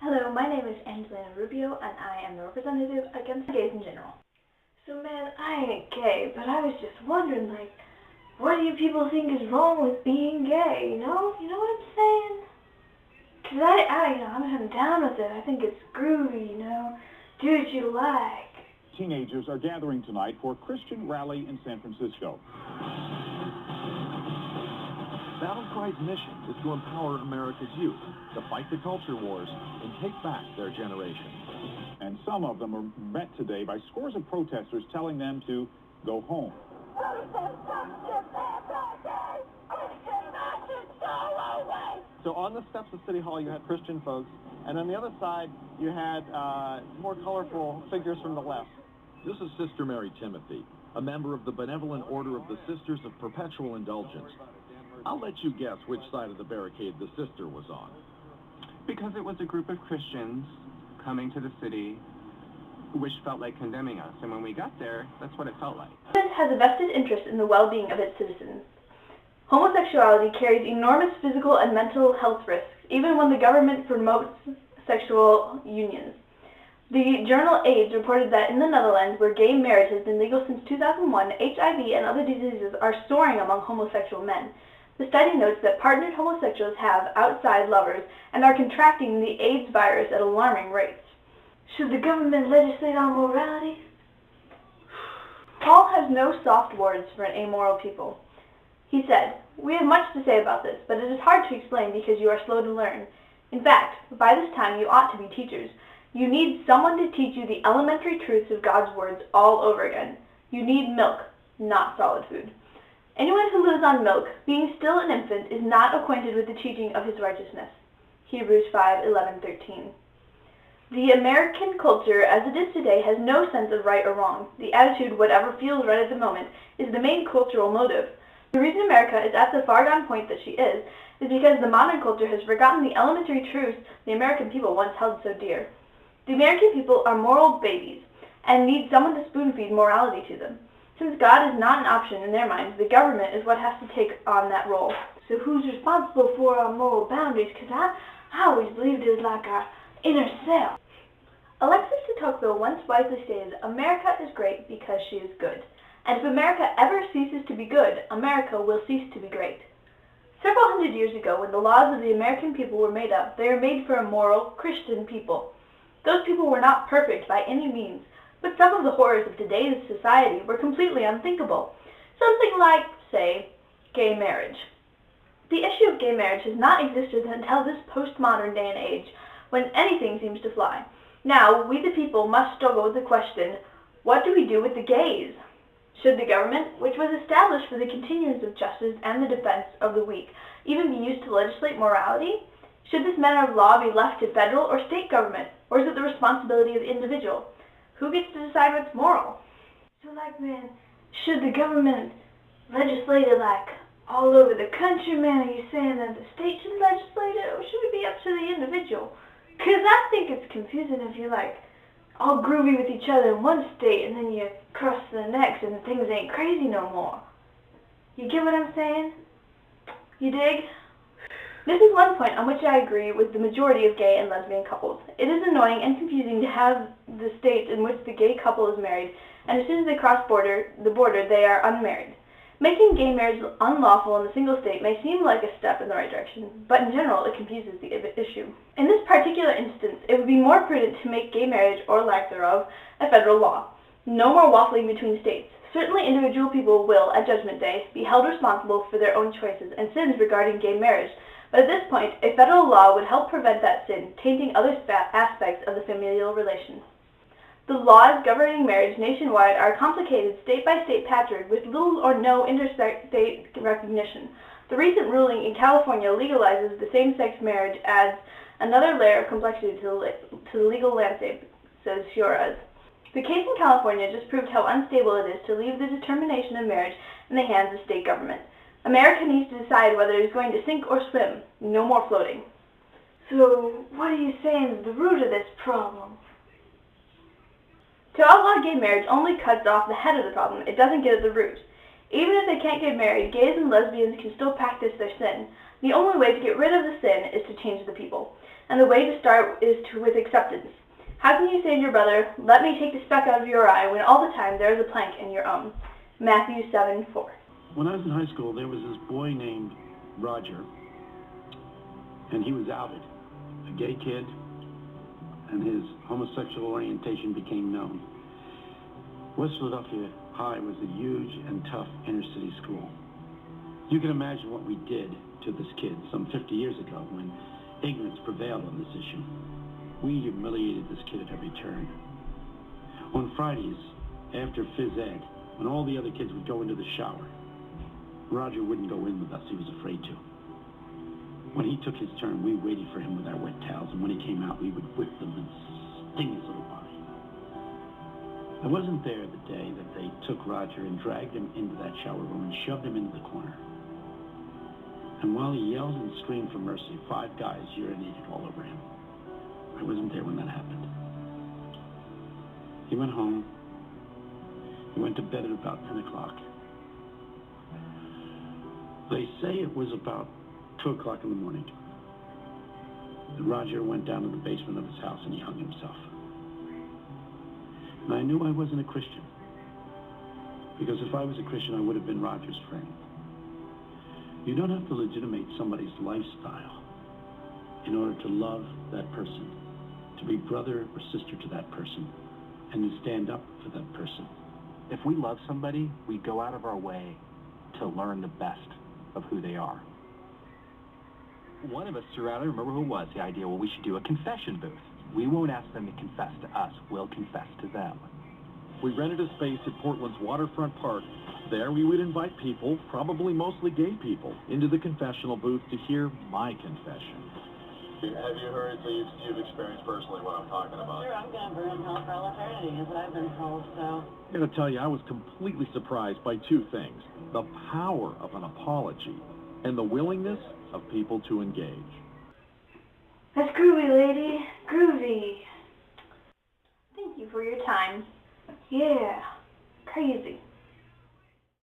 Hello, my name is Angelina Rubio, and I am the representative against gays in general. So, man, I ain't gay, but I was just wondering, what do you people think is wrong with being gay, you know? You know what I'm saying? 'Cause I'm down with it. I think it's groovy, you know? Do what you like. Teenagers are gathering tonight for a Christian rally in San Francisco. Battle Cry's mission is to empower America's youth to fight the culture wars and take back their generation. And some of them are met today by scores of protesters telling them to go home. So on the steps of City Hall, you had Christian folks, and on the other side, you had more colorful figures from the left. This is Sister Mary Timothy, a member of the Benevolent Order of the Sisters of Perpetual Indulgence. I'll let you guess which side of the barricade the sister was on. Because it was a group of Christians coming to the city which felt like condemning us. And when we got there, that's what it felt like. The government has a vested interest in the well-being of its citizens. Homosexuality carries enormous physical and mental health risks, even when the government promotes sexual unions. The journal AIDS reported that in the Netherlands, where gay marriage has been legal since 2001, HIV and other diseases are soaring among homosexual men. The study notes that partnered homosexuals have outside lovers and are contracting the AIDS virus at alarming rates. Should the government legislate on morality? Paul has no soft words for an amoral people. He said, "We have much to say about this, but it is hard to explain because you are slow to learn. In fact, by this time you ought to be teachers. You need someone to teach you the elementary truths of God's words all over again. You need milk, not solid food. Anyone who lives on milk, being still an infant, is not acquainted with the teaching of his righteousness." Hebrews 5:11-13. The American culture, as it is today, has no sense of right or wrong. The attitude, whatever feels right at the moment, is the main cultural motive. The reason America is at the far-gone point that she is because the modern culture has forgotten the elementary truths the American people once held so dear. The American people are moral babies and need someone to spoon-feed morality to them. Since God is not an option in their minds, the government is what has to take on that role. So who's responsible for our moral boundaries? Because I always believed it was like our inner self. Alexis de Tocqueville once wisely stated, "America is great because she is good. And if America ever ceases to be good, America will cease to be great." Several hundred years ago, when the laws of the American people were made up, they were made for a moral, Christian people. Those people were not perfect by any means, but some of the horrors of today's society were completely unthinkable. Something like, say, gay marriage. The issue of gay marriage has not existed until this postmodern day and age, when anything seems to fly. Now, we the people must struggle with the question, what do we do with the gays? Should the government, which was established for the continuance of justice and the defense of the weak, even be used to legislate morality? Should this matter of law be left to federal or state government, or is it the responsibility of the individual? Who gets to decide what's moral? So, man, should the government legislate it, all over the country, man? Are you saying that the state should legislate it, or should it be up to the individual? Because I think it's confusing if you're, all groovy with each other in one state, and then you cross to the next, and things ain't crazy no more. You get what I'm saying? You dig? This is one point on which I agree with the majority of gay and lesbian couples. It is annoying and confusing to have the states in which the gay couple is married, and as soon as they cross the border, they are unmarried. Making gay marriage unlawful in a single state may seem like a step in the right direction, but in general, it confuses the issue. In this particular instance, it would be more prudent to make gay marriage, or lack thereof, a federal law. No more waffling between states. Certainly individual people will, at Judgment Day, be held responsible for their own choices and sins regarding gay marriage, but at this point, a federal law would help prevent that sin tainting other aspects of the familial relation. The laws governing marriage nationwide are a complicated state-by-state patchwork with little or no interstate recognition. The recent ruling in California legalizes the same-sex marriage adds another layer of complexity to the legal landscape, says Suarez. The case in California just proved how unstable it is to leave the determination of marriage in the hands of state government. America needs to decide whether it is going to sink or swim. No more floating. So, what are you saying is the root of this problem? To outlaw gay marriage only cuts off the head of the problem. It doesn't get at the root. Even if they can't get married, gays and lesbians can still practice their sin. The only way to get rid of the sin is to change the people. and the way to start is with acceptance. How can you say to your brother, "Let me take the speck out of your eye," when all the time there is a plank in your own? Matthew 7:4. When I was in high school, there was this boy named Roger, and he was outed, a gay kid, and his homosexual orientation became known. West Philadelphia High was a huge and tough inner-city school. You can imagine what we did to this kid some 50 years ago when ignorance prevailed on this issue. We humiliated this kid at every turn. On Fridays, after phys ed, when all the other kids would go into the shower, Roger wouldn't go in with us. He was afraid to. When he took his turn, we waited for him with our wet towels, and when he came out, we would whip them and sting his little body. I wasn't there the day that they took Roger and dragged him into that shower room and shoved him into the corner. And while he yelled and screamed for mercy, 5 guys urinated all over him. I wasn't there when that happened. He went home. He went to bed at about 10 o'clock. They say it was about 2 o'clock in the morning. Roger went down to the basement of his house and he hung himself. And I knew I wasn't a Christian. Because if I was a Christian, I would have been Roger's friend. You don't have to legitimate somebody's lifestyle in order to love that person, to be brother or sister to that person, and to stand up for that person. If we love somebody, we go out of our way to learn the best of who they are. One of us threw out, I remember who it was, the idea, well, we should do a confession booth. We won't ask them to confess to us, we'll confess to them. We rented a space at Portland's waterfront park. There we would invite people, probably mostly gay people, into the confessional booth to hear my confession. Have you heard, so you've experienced personally what I'm talking about? Sure, I'm going to burn in hell for all eternity, is what I've been told, so. I gotta tell you, I was completely surprised by 2 things. The power of an apology and the willingness of people to engage. That's groovy, lady. Groovy. Thank you for your time. Yeah. Crazy.